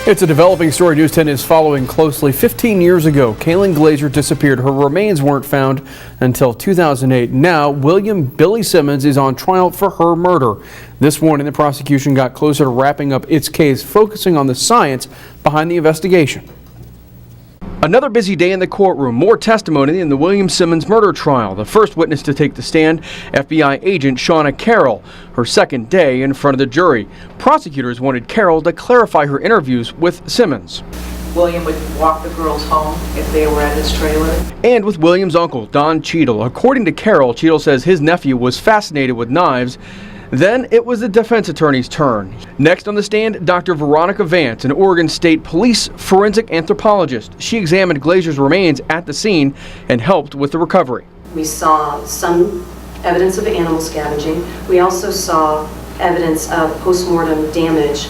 It's a developing story News 10 is following closely. 15 years ago, Kaelin Glazier disappeared. Her remains weren't found until 2008. Now, Billy Simmons is on trial for her murder. This morning, the prosecution got closer to wrapping up its case, focusing on the science behind the investigation. Another busy day in the courtroom. More testimony in the William Simmons murder trial. The first witness to take the stand, FBI agent Shauna Carroll, her second day in front of the jury. Prosecutors wanted Carroll to clarify her interviews with Simmons. William would walk the girls home if they were at his trailer. And with William's uncle, Don Cheadle. According to Carroll, Cheadle says his nephew was fascinated with knives. Then it was the defense attorney's turn. Next on the stand, Dr. Veronica Vance, an Oregon State Police forensic anthropologist. She examined Glazier's remains at the scene and helped with the recovery. We saw some evidence of animal scavenging. We also saw evidence of postmortem damage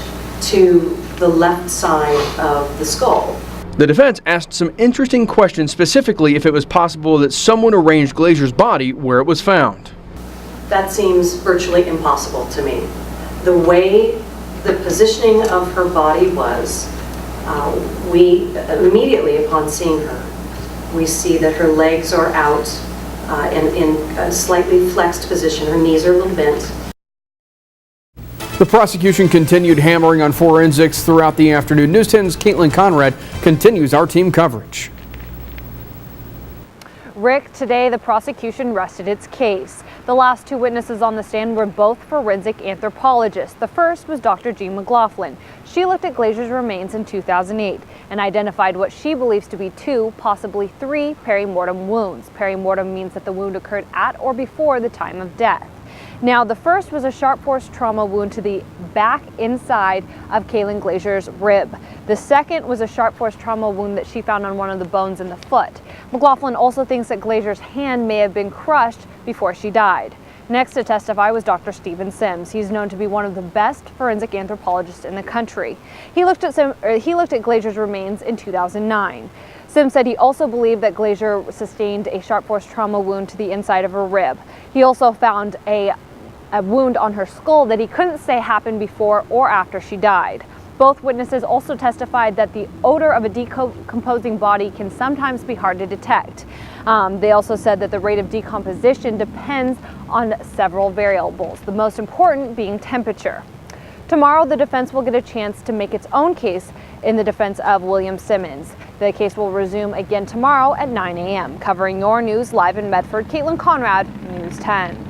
to the left side of the skull. The defense asked some interesting questions, specifically if it was possible that someone arranged Glazier's body where it was found. That seems virtually impossible to me. The way the positioning of her body was, we immediately upon seeing her, we see that her legs are out in a slightly flexed position. Her knees are a little bent. The prosecution continued hammering on forensics throughout the afternoon. News 10's Caitlin Conrad continues our team coverage. Rick, today the prosecution rested its case. The last two witnesses on the stand were both forensic anthropologists. The first was Dr. Jean McLaughlin. She looked at Glazier's remains in 2008 and identified what she believes to be 2, possibly 3 perimortem wounds. Perimortem means that the wound occurred at or before the time of death. Now, the first was a sharp force trauma wound to the back inside of Kaelin Glazier's rib. The second was a sharp force trauma wound that she found on one of the bones in the foot. McLaughlin also thinks that Glazier's hand may have been crushed before she died. Next to testify was Dr. William Simmons. He's known to be one of the best forensic anthropologists in the country. He looked at Glazier's remains in 2009. Sims said he also believed that Glazier sustained a sharp force trauma wound to the inside of her rib. He also found a wound on her skull that he couldn't say happened before or after she died. Both witnesses also testified that the odor of a decomposing body can sometimes be hard to detect. They also said that the rate of decomposition depends on several variables, the most important being temperature. Tomorrow, the defense will get a chance to make its own case in the defense of William Simmons. The case will resume again tomorrow at 9 a.m. Covering your news live in Medford, Caitlin Conrad, News 10.